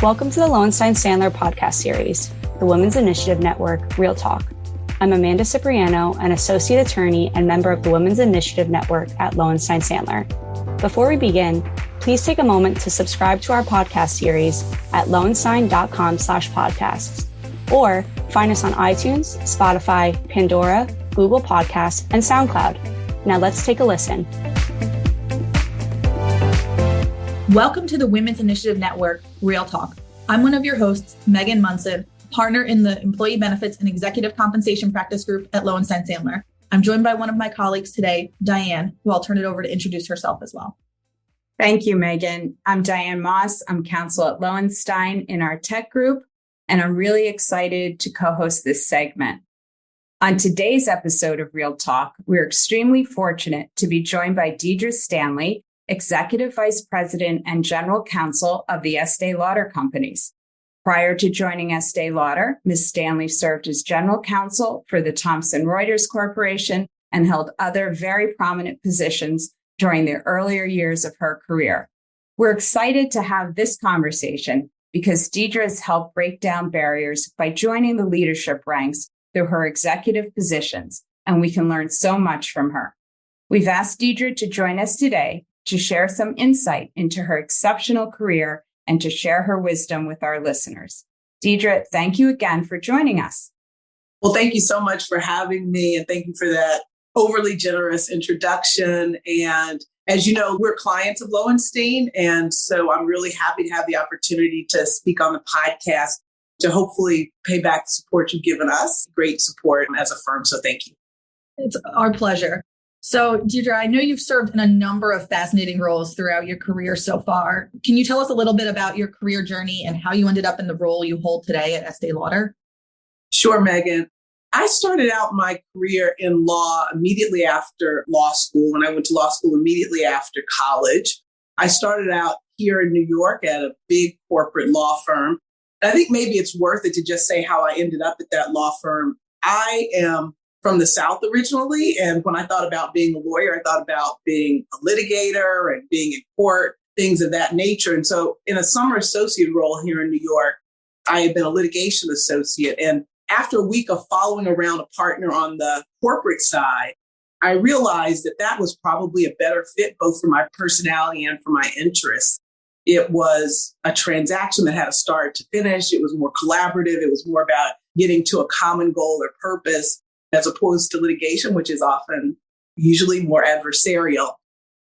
Welcome to the Lowenstein-Sandler podcast series, the Women's Initiative Network, Real Talk. I'm Amanda Cipriano, an associate attorney and member of the Women's Initiative Network at Lowenstein-Sandler. Before we begin, please take a moment to subscribe to our podcast series at lowenstein.com/podcasts, or find us on iTunes, Spotify, Pandora, Google Podcasts, and SoundCloud. Now let's take a listen. Welcome to the Women's Initiative Network, Real Talk. I'm one of your hosts, Megan Monson, partner in the Employee Benefits and Executive Compensation Practice Group at Lowenstein-Sandler. I'm joined by one of my colleagues today, Diane, who I'll turn it over to introduce herself as well. Thank you, Megan. I'm Diane Moss. I'm counsel at Lowenstein in our tech group, and I'm really excited to co-host this segment. On today's episode of Real Talk, we're extremely fortunate to be joined by Deirdre Stanley, Executive Vice President and General Counsel of the Estée Lauder companies. Prior to joining Estée Lauder, Ms. Stanley served as General Counsel for the Thomson and Reuters Corporation and held other very prominent positions during the earlier years of her career. We're excited to have this conversation because Deirdre has helped break down barriers by joining the leadership ranks through her executive positions, and we can learn so much from her. We've asked Deirdre to join us today to share some insight into her exceptional career and to share her wisdom with our listeners. Deirdre, thank you again for joining us. Well, thank you so much for having me, and thank you for that overly generous introduction. And as you know, we're clients of Lowenstein, and so I'm really happy to have the opportunity to speak on the podcast to hopefully pay back the support you've given us. Great support as a firm, so thank you. It's our pleasure. So, Deirdre, I know you've served in a number of fascinating roles throughout your career so far. Can you tell us a little bit about your career journey and how you ended up in the role you hold today at Estée Lauder? Sure, Megan. I started out my career in law immediately after law school, and I went to law school immediately after college. I started out here in New York at a big corporate law firm. I think maybe it's worth it to just say how I ended up at that law firm. I am from the South originally, and when I thought about being a lawyer, I thought about being a litigator and being in court, things of that nature. And so in a summer associate role here in New York, I had been a litigation associate. And after a week of following around a partner on the corporate side, I realized that that was probably a better fit both for my personality and for my interests. It was a transaction that had a start to finish. It was more collaborative. It was more about getting to a common goal or purpose as opposed to litigation, which is often usually more adversarial.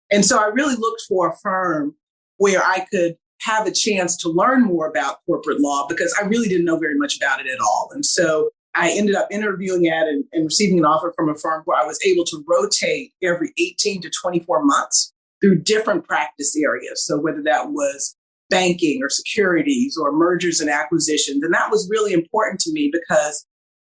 And so I really looked for a firm where I could have a chance to learn more about corporate law because I really didn't know very much about it at all. And so I ended up interviewing at and receiving an offer from a firm where I was able to rotate every 18 to 24 months through different practice areas. So whether that was banking or securities or mergers and acquisitions. And that was really important to me because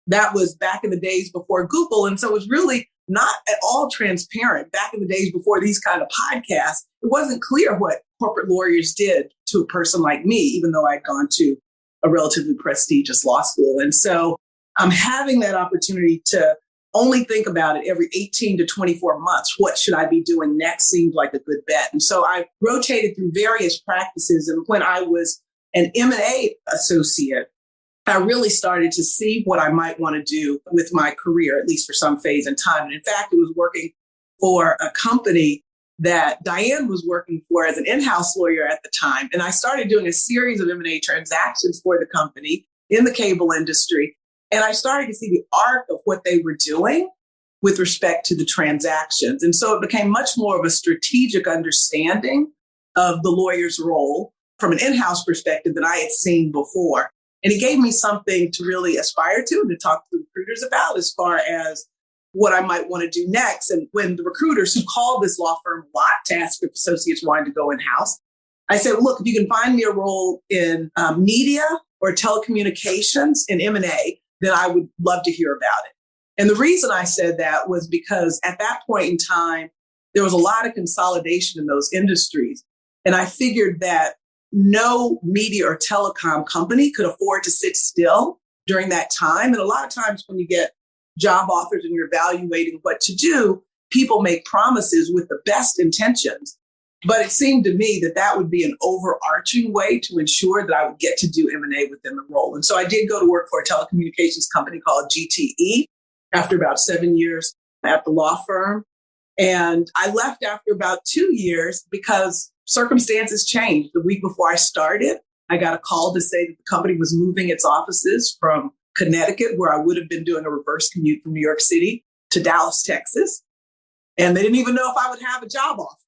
that was back in the days before Google. And so it was really not at all transparent. Back in the days before these kind of podcasts, it wasn't clear what corporate lawyers did to a person like me, even though I'd gone to a relatively prestigious law school. And so I'm having that opportunity to only think about it every 18 to 24 months. What should I be doing next seemed like a good bet. And so I rotated through various practices. And when I was an M&A associate, I really started to see what I might want to do with my career, at least for some phase in time. And in fact, it was working for a company that Diane was working for as an in-house lawyer at the time. And I started doing a series of M&A transactions for the company in the cable industry. And I started to see the arc of what they were doing with respect to the transactions. And so it became much more of a strategic understanding of the lawyer's role from an in-house perspective than I had seen before. And it gave me something to really aspire to and to talk to recruiters about as far as what I might want to do next. And when the recruiters who called this law firm a lot to ask if associates wanted to go in-house, I said, look, if you can find me a role in media or telecommunications in M&A, then I would love to hear about it. And the reason I said that was because at that point in time, there was a lot of consolidation in those industries. And I figured that no media or telecom company could afford to sit still during that time. And a lot of times when you get job offers and you're evaluating what to do, people make promises with the best intentions. But it seemed to me that that would be an overarching way to ensure that I would get to do M&A within the role. And so I did go to work for a telecommunications company called GTE after about 7 years at the law firm. And I left after about 2 years because circumstances changed. The week before I started, I got a call to say that the company was moving its offices from Connecticut, where I would have been doing a reverse commute from New York City, to Dallas, Texas. And they didn't even know if I would have a job offer.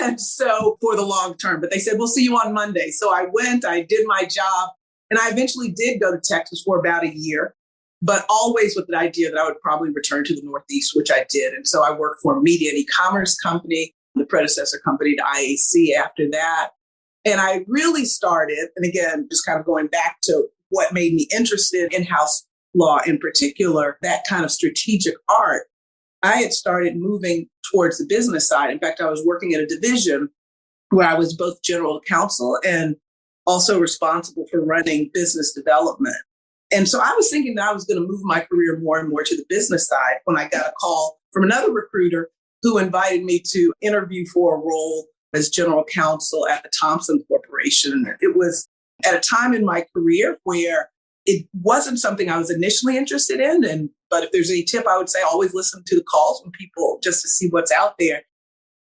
And so for the long term, but they said, we'll see you on Monday. So I went, I did my job, and I eventually did go to Texas for about a year, but always with the idea that I would probably return to the Northeast, which I did. And so I worked for a media and e-commerce company, the predecessor company to IAC after that. And I really started, and again, just kind of going back to what made me interested in in-house law in particular, that kind of strategic art. I had started moving towards the business side. In fact, I was working at a division where I was both general counsel and also responsible for running business development. And so I was thinking that I was going to move my career more and more to the business side when I got a call from another recruiter who invited me to interview for a role as general counsel at the Thomson Corporation. It was at a time in my career where it wasn't something I was initially interested in. But if there's any tip, I would say always listen to the calls from people just to see what's out there.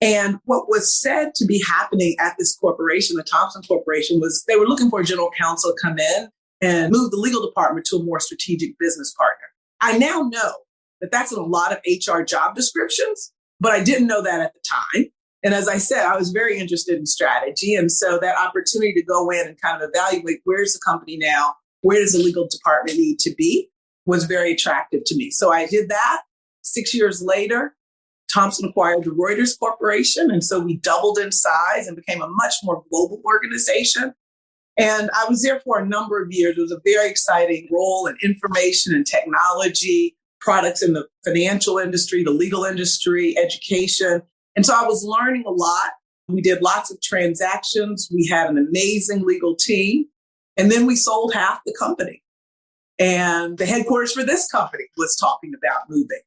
And what was said to be happening at this corporation, the Thomson Corporation, was they were looking for a general counsel to come in and move the legal department to a more strategic business partner. I now know that that's in a lot of HR job descriptions, but I didn't know that at the time. And as I said, I was very interested in strategy. And so that opportunity to go in and kind of evaluate where's the company now, where does the legal department need to be, was very attractive to me. So I did that. 6 years later, Thomson acquired the Reuters Corporation. And so we doubled in size and became a much more global organization. And I was there for a number of years. It was a very exciting role in information and technology, products in the financial industry, the legal industry, education. And so I was learning a lot. We did lots of transactions. We had an amazing legal team. And then we sold half the company. And the headquarters for this company was talking about moving.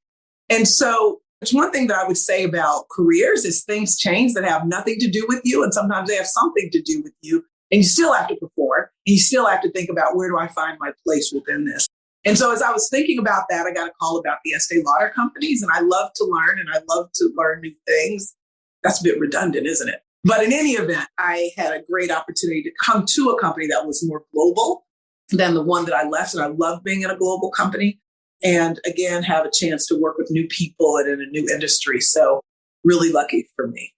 And so it's one thing that I would say about careers is things change that have nothing to do with you. And sometimes they have something to do with you. And you still have to perform. And you still have to think about, where do I find my place within this? And so as I was thinking about that, I got a call about the Estée Lauder companies. And I love to learn, and I love to learn new things. That's a bit redundant, isn't it? But in any event, I had a great opportunity to come to a company that was more global than the one that I left. And I love being in a global company. And again, have a chance to work with new people and in a new industry. So really lucky for me.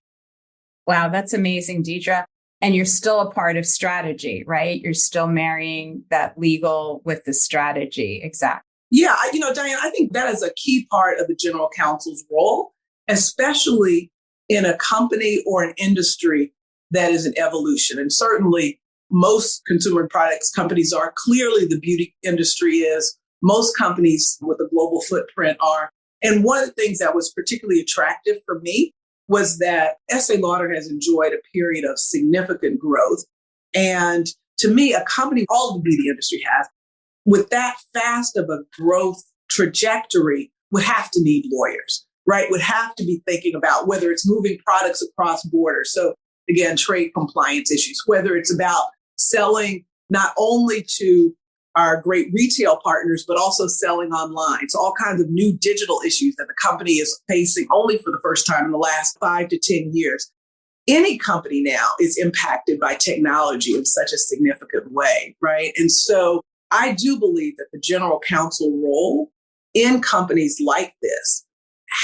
Wow, that's amazing, Deirdre. And you're still a part of strategy, right? You're still marrying that legal with the strategy. Exactly. Yeah, Diane, I think that is a key part of the general counsel's role, especially in a company or an industry that is in evolution. And certainly most consumer products companies are. Clearly the beauty industry is. Most companies with a global footprint are. And one of the things that was particularly attractive for me was that Estée Lauder has enjoyed a period of significant growth. And to me, a company, all the beauty industry has, with that fast of a growth trajectory, would have to need lawyers, right? Would have to be thinking about whether it's moving products across borders. So again, trade compliance issues, whether it's about selling not only to our great retail partners, but also selling online. So all kinds of new digital issues that the company is facing only for the first time in the last 5 to 10 years. Any company now is impacted by technology in such a significant way, right? And so I do believe that the general counsel role in companies like this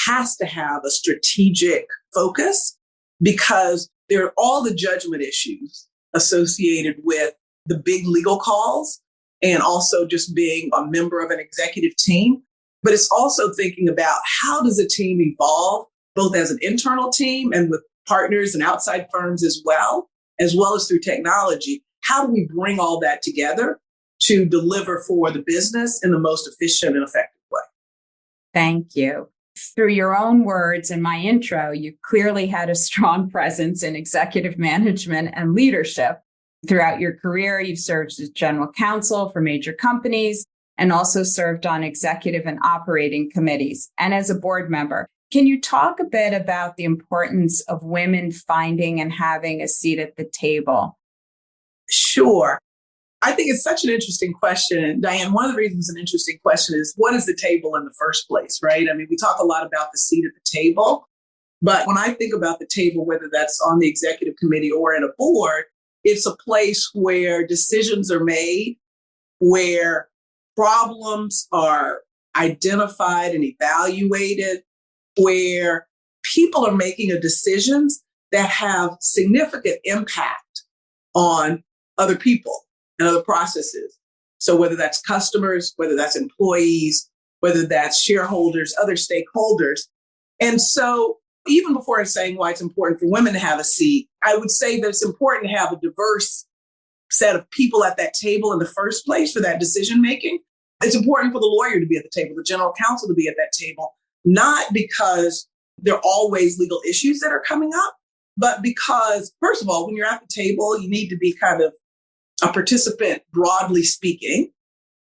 has to have a strategic focus, because there are all the judgment issues associated with the big legal calls and also just being a member of an executive team. But it's also thinking about, how does a team evolve, both as an internal team and with partners and outside firms as well as through technology. How do we bring all that together to deliver for the business in the most efficient and effective way? Thank you. Through your own words in my intro, you clearly had a strong presence in executive management and leadership. Throughout your career, you've served as general counsel for major companies and also served on executive and operating committees and as a board member. Can you talk a bit about the importance of women finding and having a seat at the table? Sure. I think it's such an interesting question. And Diane, one of the reasons it's an interesting question is what is the table in the first place, right? I mean, we talk a lot about the seat at the table, but when I think about the table, whether that's on the executive committee or at a board, it's a place where decisions are made, where problems are identified and evaluated, where people are making decisions that have significant impact on other people and other processes. So whether that's customers, whether that's employees, whether that's shareholders, other stakeholders. And so even before saying why it's important for women to have a seat, I would say that it's important to have a diverse set of people at that table in the first place for that decision making. It's important for the lawyer to be at the table, the general counsel to be at that table, not because there are always legal issues that are coming up, but because, first of all, when you're at the table, you need to be kind of a participant, broadly speaking,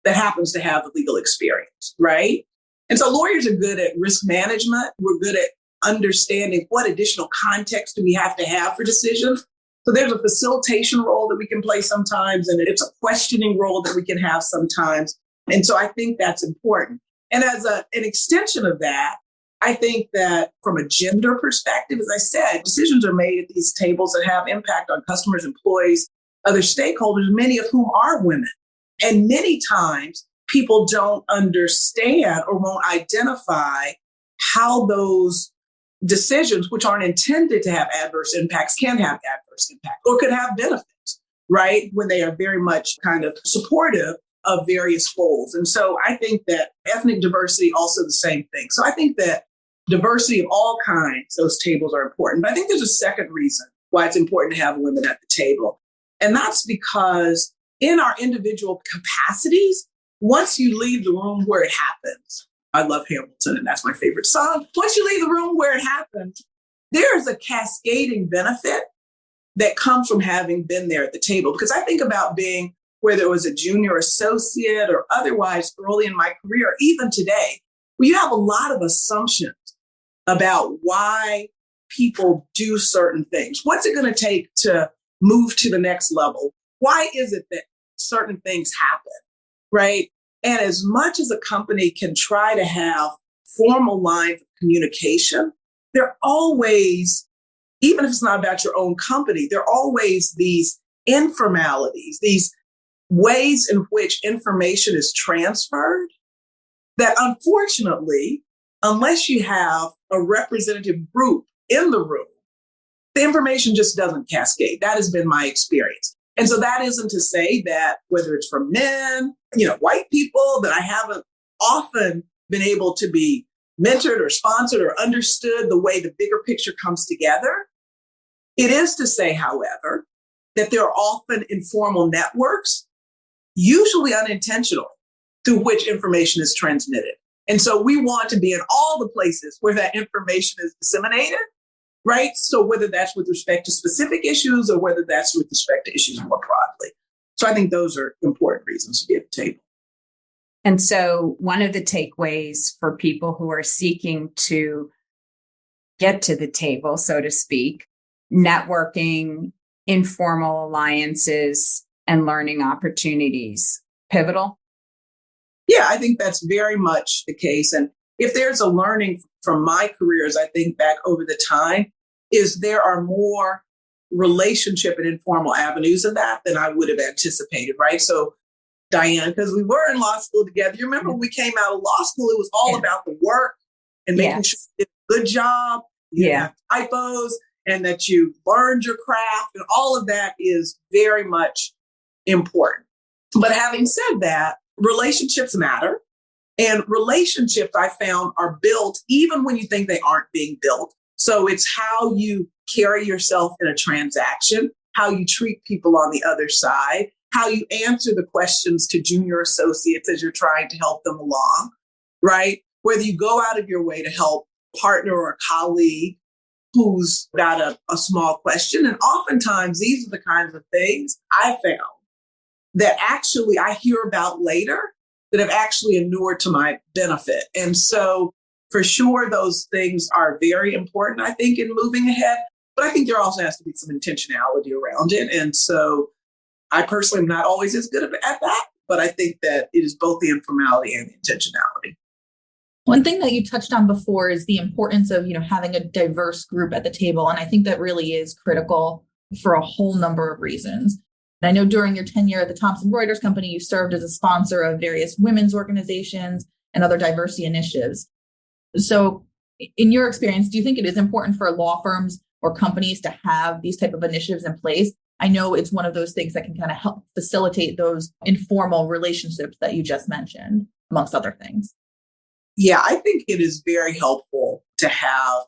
that happens to have the legal experience, right? And so lawyers are good at risk management. We're good at understanding what additional context do we have to have for decisions. So there's a facilitation role that we can play sometimes, and it's a questioning role that we can have sometimes. And so I think that's important. And as an extension of that, I think that from a gender perspective, as I said, decisions are made at these tables that have impact on customers, employees, other stakeholders, many of whom are women. And many times people don't understand or won't identify how those decisions, which aren't intended to have adverse impacts, can have adverse impact or could have benefits, right? When they are very much kind of supportive of various goals. And so I think that ethnic diversity, also the same thing. So I think that diversity of all kinds, those tables are important. But I think there's a second reason why it's important to have women at the table. And that's because in our individual capacities, once you leave the room where it happens, I love Hamilton, and that's my favorite song. Once you leave the room where it happens, there is a cascading benefit that comes from having been there at the table. Because I think about being whether it was a junior associate or otherwise early in my career, even today, where you have a lot of assumptions about why people do certain things. What's it going to take to move to the next level? Why is it that certain things happen, right? And as much as a company can try to have formal lines of communication, there are always, even if it's not about your own company, there are always these informalities, these ways in which information is transferred that unfortunately, unless you have a representative group in the room, the information just doesn't cascade. That has been my experience. And so that isn't to say that whether it's from men, white people, that I haven't often been able to be mentored or sponsored or understood the way the bigger picture comes together. It is to say, however, that there are often informal networks, usually unintentional, through which information is transmitted. And so we want to be in all the places where that information is disseminated, right? So whether that's with respect to specific issues or whether that's with respect to issues more broadly. So I think those are important reasons to be at the table. And so one of the takeaways for people who are seeking to get to the table, so to speak, networking, informal alliances, and learning opportunities, pivotal? Yeah, I think that's very much the case. And if there's a learning from my career, as I think back over the time, is there are more relationship and informal avenues of that than I would have anticipated, right? So Diane, because we were in law school together, you remember when we came out of law school, it was all about the work and making sure you did a good job, you didn't have typos, and that you learned your craft, and all of that is very much important. But having said that, relationships matter. And relationships, I found, are built even when you think they aren't being built. So it's how you carry yourself in a transaction, how you treat people on the other side, how you answer the questions to junior associates as you're trying to help them along, right? Whether you go out of your way to help a partner or a colleague who's got a small question. And oftentimes, these are the kinds of things I found that actually I hear about later that have actually inured to my benefit. And so for sure, those things are very important, I think, in moving ahead. But I think there also has to be some intentionality around it. And so I personally am not always as good at that, but I think that it is both the informality and the intentionality. One thing that you touched on before is the importance of, having a diverse group at the table. And I think that really is critical for a whole number of reasons. And I know during your tenure at the Thomson Reuters company, you served as a sponsor of various women's organizations and other diversity initiatives. So in your experience, do you think it is important for law firms or companies to have these type of initiatives in place? I know it's one of those things that can kind of help facilitate those informal relationships that you just mentioned, amongst other things. Yeah, I think it is very helpful to have,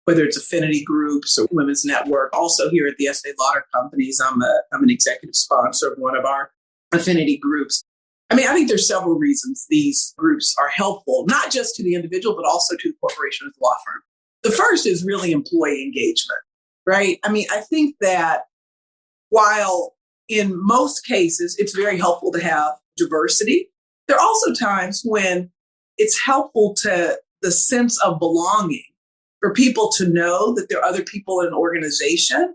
whether it's affinity groups or women's network. Also here at the Estée Lauder companies, I'm an executive sponsor of one of our affinity groups. I mean, I think there's several reasons these groups are helpful, not just to the individual, but also to the corporation or the law firm. The first is really employee engagement, right? I mean, I think that while in most cases it's very helpful to have diversity, there are also times when it's helpful to the sense of belonging for people to know that there are other people in an organization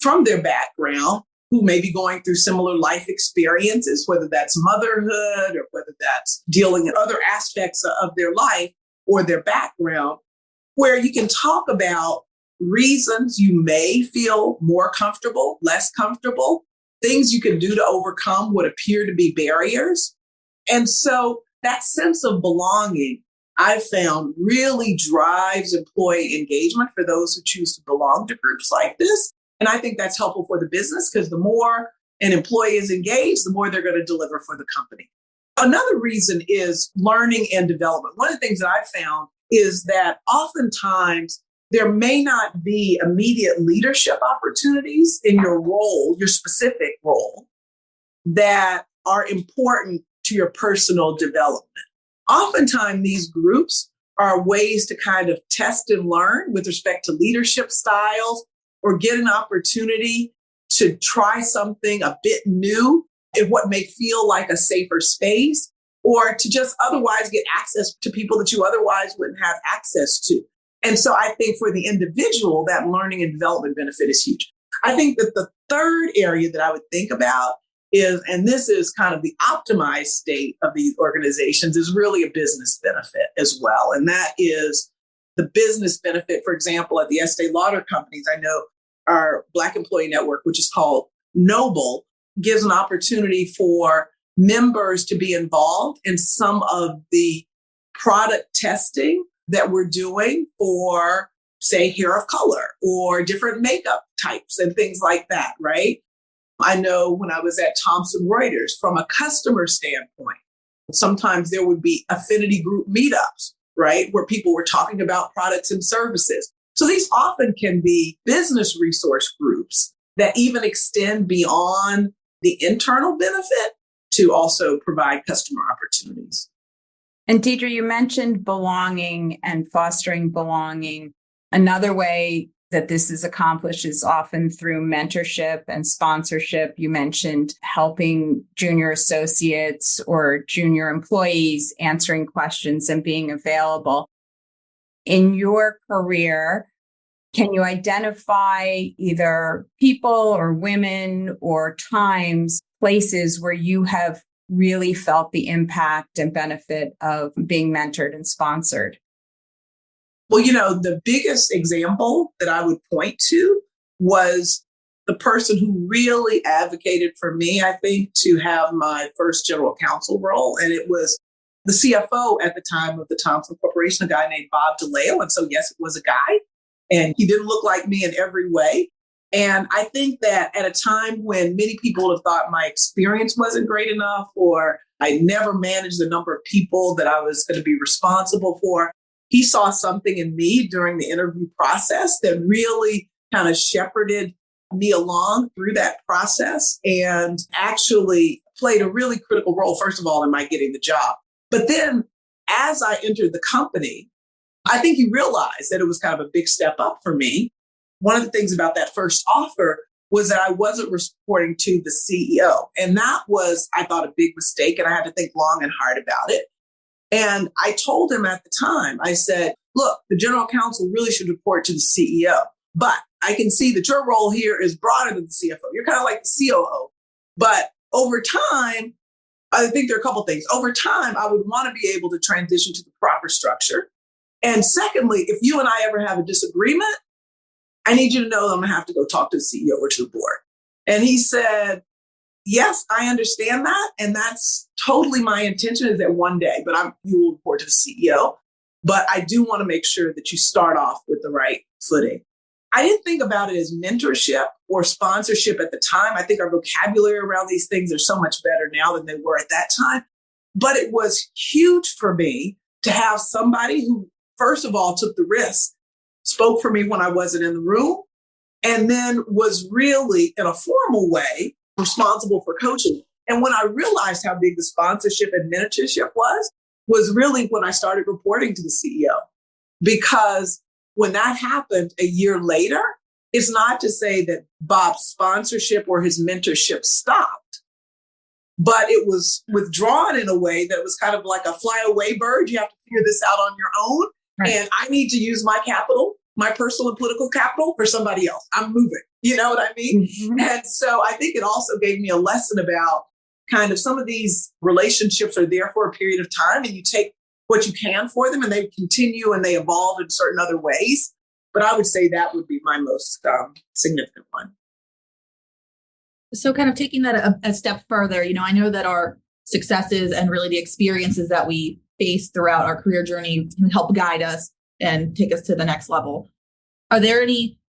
from their background who may be going through similar life experiences, whether that's motherhood or whether that's dealing in other aspects of their life or their background, where you can talk about reasons you may feel more comfortable, less comfortable, things you can do to overcome what appear to be barriers. And so that sense of belonging, I've found, really drives employee engagement for those who choose to belong to groups like this. And I think that's helpful for the business because the more an employee is engaged, the more they're going to deliver for the company. Another reason is learning and development. One of the things that I've found is that oftentimes there may not be immediate leadership opportunities in your role, your specific role, that are important to your personal development. Oftentimes, these groups are ways to kind of test and learn with respect to leadership styles or get an opportunity to try something a bit new in what may feel like a safer space, or to just otherwise get access to people that you otherwise wouldn't have access to. And so I think for the individual, that learning and development benefit is huge. I think that the third area that I would think about is, and this is kind of the optimized state of these organizations, is really a business benefit as well. And that is the business benefit, for example, at the Estée Lauder companies. I know our Black Employee Network, which is called Noble, gives an opportunity for members to be involved in some of the product testing that we're doing for, say, hair of color or different makeup types and things like that, right? I know when I was at Thomson Reuters, from a customer standpoint, sometimes there would be affinity group meetups, right, where people were talking about products and services. So these often can be business resource groups that even extend beyond the internal benefit to also provide customer opportunities. And Deirdre, you mentioned belonging and fostering belonging. Another way that this is accomplished is often through mentorship and sponsorship. You mentioned helping junior associates or junior employees, answering questions and being available. In your career, can you identify either people or women or times, places where you have really felt the impact and benefit of being mentored and sponsored? Well, the biggest example that I would point to was the person who really advocated for me, I think, to have my first general counsel role. And it was the CFO at the time of the Thomson Corporation, a guy named Bob DeLeo. And so, yes, it was a guy. And he didn't look like me in every way. And I think that at a time when many people have thought my experience wasn't great enough, or I never managed the number of people that I was going to be responsible for, he saw something in me during the interview process that really kind of shepherded me along through that process and actually played a really critical role, first of all, in my getting the job. But then as I entered the company, I think he realized that it was kind of a big step up for me. One of the things about that first offer was that I wasn't reporting to the CEO. And that was, I thought, a big mistake. And I had to think long and hard about it. And I told him at the time, I said, look, the general counsel really should report to the CEO. But I can see that your role here is broader than the CFO. You're kind of like the COO. But over time, I think there are a couple things. Over time, I would want to be able to transition to the proper structure. And secondly, if you and I ever have a disagreement, I need you to know that I'm going to have to go talk to the CEO or to the board. And he said, yes, I understand that. And that's totally my intention is that one day, but you will report to the CEO. But I do want to make sure that you start off with the right footing. I didn't think about it as mentorship or sponsorship at the time. I think our vocabulary around these things are so much better now than they were at that time. But it was huge for me to have somebody who, first of all, took the risk, spoke for me when I wasn't in the room, and then was really, in a formal way, responsible for coaching. And when I realized how big the sponsorship and mentorship was really when I started reporting to the CEO. Because when that happened a year later, it's not to say that Bob's sponsorship or his mentorship stopped, but it was withdrawn in a way that was kind of like a fly away bird. You have to figure this out on your own. Right. And I need to use my capital, my personal and political capital for somebody else. I'm moving. You know what I mean? Mm-hmm. And so I think it also gave me a lesson about kind of some of these relationships are there for a period of time and you take what you can for them and they continue and they evolve in certain other ways. But I would say that would be my most significant one. So kind of taking that a step further, I know that our successes and really the experiences that we face throughout our career journey can help guide us and take us to the next level. Are there any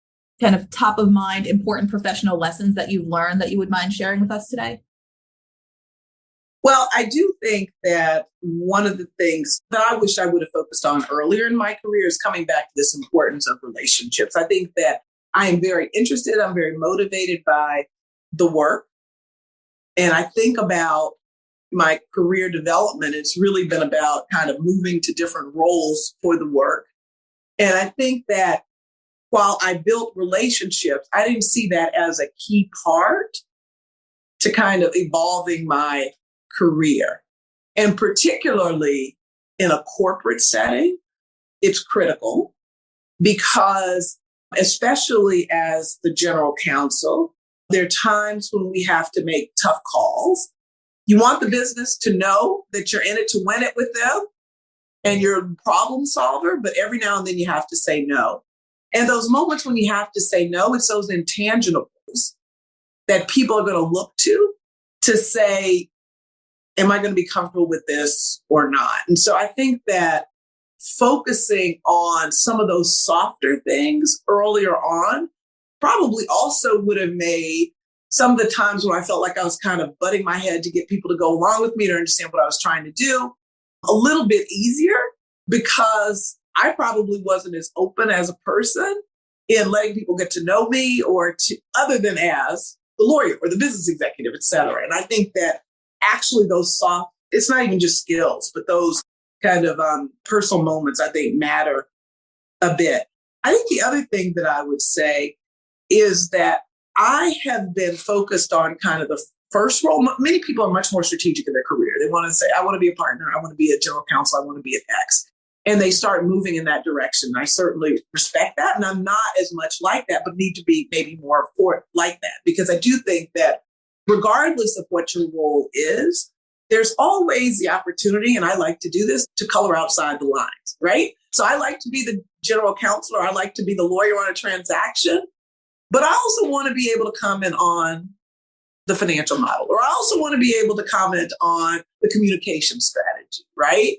kind of top of mind, important professional lessons that you've learned that you would mind sharing with us today? Well, I do think that one of the things that I wish I would have focused on earlier in my career is coming back to this importance of relationships. I think that I am very interested. I'm very motivated by the work. And I think about my career development. It's really been about kind of moving to different roles for the work. And I think that while I built relationships, I didn't see that as a key part to kind of evolving my career. And particularly in a corporate setting, it's critical because especially as the general counsel, there are times when we have to make tough calls. You want the business to know that you're in it to win it with them and you're a problem solver, but every now and then you have to say no. And those moments when you have to say no, it's those intangibles that people are going to look to say, am I going to be comfortable with this or not? And so I think that focusing on some of those softer things earlier on probably also would have made some of the times when I felt like I was kind of butting my head to get people to go along with me to understand what I was trying to do a little bit easier because I probably wasn't as open as a person in letting people get to know me or to other than as the lawyer or the business executive, et cetera. And I think that actually those soft, it's not even just skills, but those kind of personal moments, I think matter a bit. I think the other thing that I would say is that I have been focused on kind of the first role. Many people are much more strategic in their career. They want to say, I want to be a partner. I want to be a general counsel. I want to be an X. And they start moving in that direction. I certainly respect that. And I'm not as much like that, but need to be maybe more for it like that. Because I do think that regardless of what your role is, there's always the opportunity, and I like to do this, to color outside the lines, right? So I like to be the general counsel, or I like to be the lawyer on a transaction, but I also want to be able to comment on the financial model, or I also want to be able to comment on the communication strategy, right?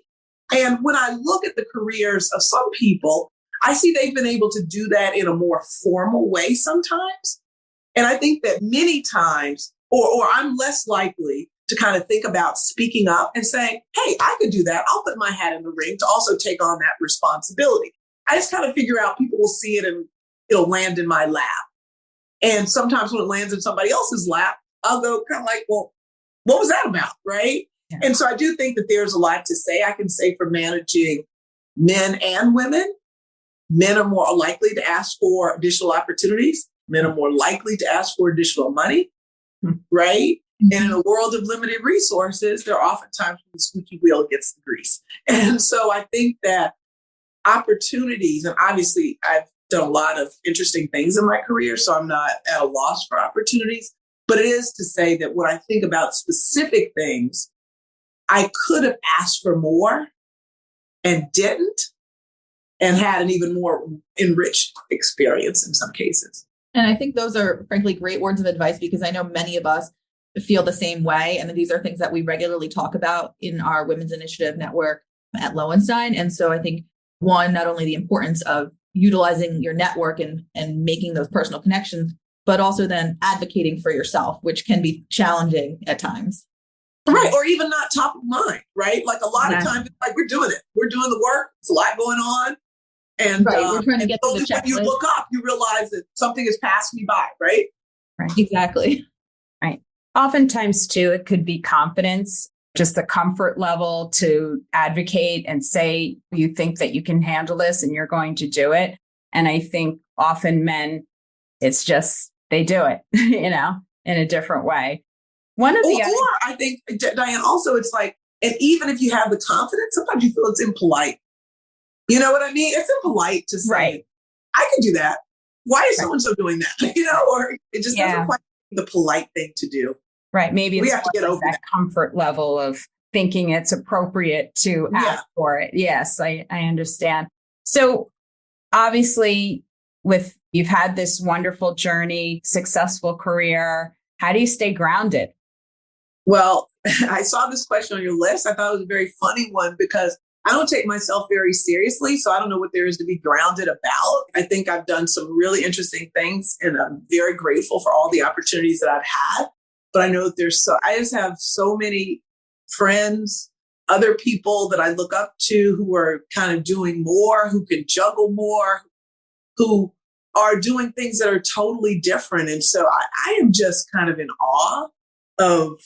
And when I look at the careers of some people, I see they've been able to do that in a more formal way sometimes. And I think that many times, or I'm less likely to kind of think about speaking up and saying, hey, I could do that. I'll put my hat in the ring to also take on that responsibility. I just kind of figure out people will see it and it'll land in my lap. And sometimes when it lands in somebody else's lap, I'll go kind of like, well, what was that about? Right. Yeah. And so I do think that there's a lot to say. I can say for managing men and women, men are more likely to ask for additional opportunities. Men are more likely to ask for additional money. Right. And in a world of limited resources, there are oftentimes when the squeaky wheel gets the grease. And so I think that opportunities, and obviously I've done a lot of interesting things in my career, so I'm not at a loss for opportunities. But it is to say that when I think about specific things, I could have asked for more and didn't, and had an even more enriched experience in some cases. And I think those are, frankly, great words of advice, because I know many of us feel the same way. And these are things that we regularly talk about in our Women's Initiative Network at Lowenstein. And so I think, one, not only the importance of utilizing your network and making those personal connections, but also then advocating for yourself, which can be challenging at times. Right. Or even not top of mind, right? Like a lot of times, like we're doing it. We're doing the work. It's a lot going on. And we're trying to get to the checklist. When you look up, you realize that something has passed me by, right? Right. Exactly. Right. Oftentimes, too, it could be confidence, just the comfort level to advocate and say you think that you can handle this and you're going to do it. And I think often men, it's just they do it, in a different way. Or I think, Diane, also it's like, and even if you have the confidence, sometimes you feel it's impolite. You know what I mean? It's impolite to say, I can do that. Why is so-and-so doing that? Or it just doesn't quite be the polite thing to do. Right. Maybe we have to get over that comfort level of thinking it's appropriate to ask for it. Yes, I understand. So obviously, you've had this wonderful journey, successful career. How do you stay grounded? Well, I saw this question on your list. I thought it was a very funny one because I don't take myself very seriously. So I don't know what there is to be grounded about. I think I've done some really interesting things and I'm very grateful for all the opportunities that I've had. But I know that I just have so many friends, other people that I look up to who are kind of doing more, who can juggle more, who are doing things that are totally different. And so I am just kind of in awe of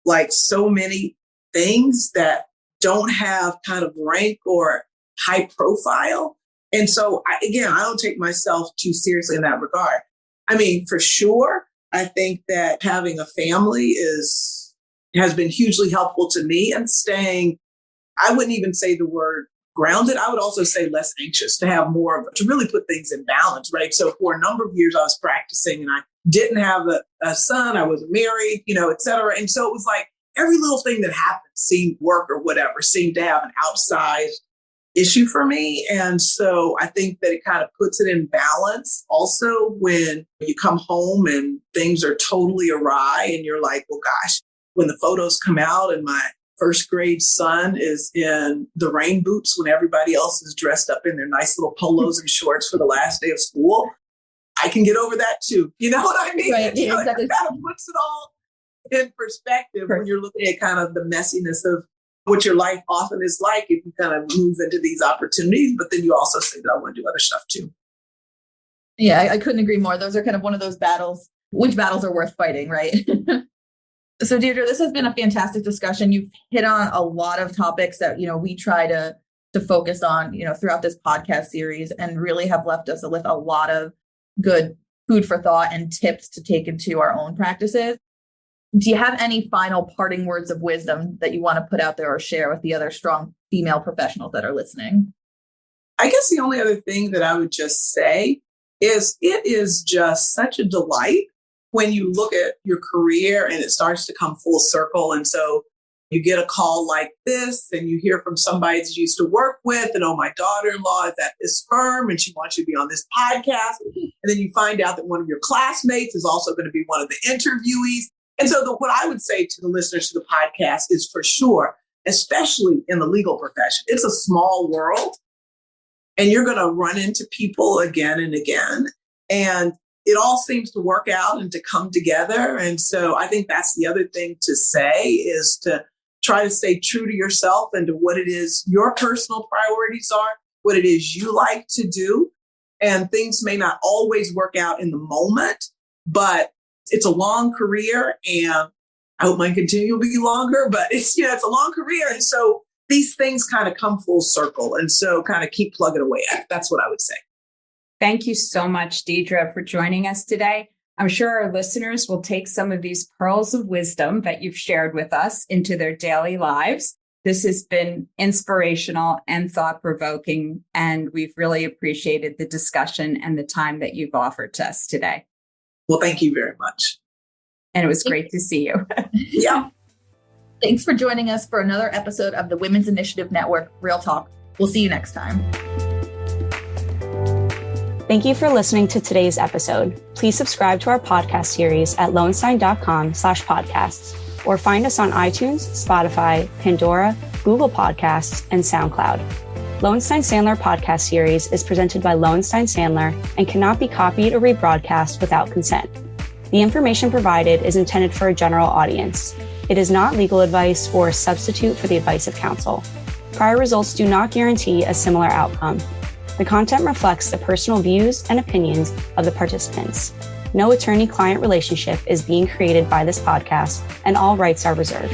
like so many things that don't have kind of rank or high profile. And so I don't take myself too seriously in that regard. I mean, for sure, I think that having a family has been hugely helpful to me and staying, I wouldn't even say the word grounded. I would also say less anxious, to have more, to really put things in balance, right? So for a number of years I was practicing and I didn't have a son, I wasn't married, et cetera. And so it was like every little thing that happened seemed work or whatever seemed to have an outsized issue for me. And so I think that it kind of puts it in balance also when you come home and things are totally awry and you're like, well, gosh, when the photos come out and my first grade son is in the rain boots when everybody else is dressed up in their nice little polos and shorts for the last day of school, I can get over that too. You know what I mean? Right. Yeah, it kind of puts it all in perspective when you're looking at kind of the messiness of what your life often is like if you kind of move into these opportunities, but then you also say that I want to do other stuff too. Yeah, I couldn't agree more. Those are kind of one of those battles. Which battles are worth fighting, right? So Deirdre, this has been a fantastic discussion. You've hit on a lot of topics that, we try to focus on, throughout this podcast series, and really have left us with a lot of good food for thought and tips to take into our own practices. Do you have any final parting words of wisdom that you want to put out there or share with the other strong female professionals that are listening? I guess the only other thing that I would just say is it is just such a delight when you look at your career and it starts to come full circle. And so you get a call like this and you hear from somebody that you used to work with and, oh, my daughter-in-law is at this firm and she wants you to be on this podcast. And then you find out that one of your classmates is also going to be one of the interviewees. And so what I would say to the listeners to the podcast is, for sure, especially in the legal profession, it's a small world and you're going to run into people again and again. And it all seems to work out and to come together. And so I think that's the other thing to say, is to try to stay true to yourself and to what it is your personal priorities are, what it is you like to do. And things may not always work out in the moment, but it's a long career, and I hope mine continue to be longer, but it's a long career. And so these things kind of come full circle. And so kind of keep plugging away at it. That's what I would say. Thank you so much, Deirdre, for joining us today. I'm sure our listeners will take some of these pearls of wisdom that you've shared with us into their daily lives. This has been inspirational and thought-provoking, and we've really appreciated the discussion and the time that you've offered to us today. Well, thank you very much. And it was great to see you. Yeah. Thanks for joining us for another episode of the Women's Initiative Network, Real Talk. We'll see you next time. Thank you for listening to today's episode. Please subscribe to our podcast series at lowenstein.com/podcasts or find us on iTunes, Spotify, Pandora, Google Podcasts, and SoundCloud. Lowenstein Sandler podcast series is presented by Lowenstein Sandler and cannot be copied or rebroadcast without consent. The information provided is intended for a general audience. It is not legal advice or a substitute for the advice of counsel. Prior results do not guarantee a similar outcome. The content reflects the personal views and opinions of the participants. No attorney-client relationship is being created by this podcast, and all rights are reserved.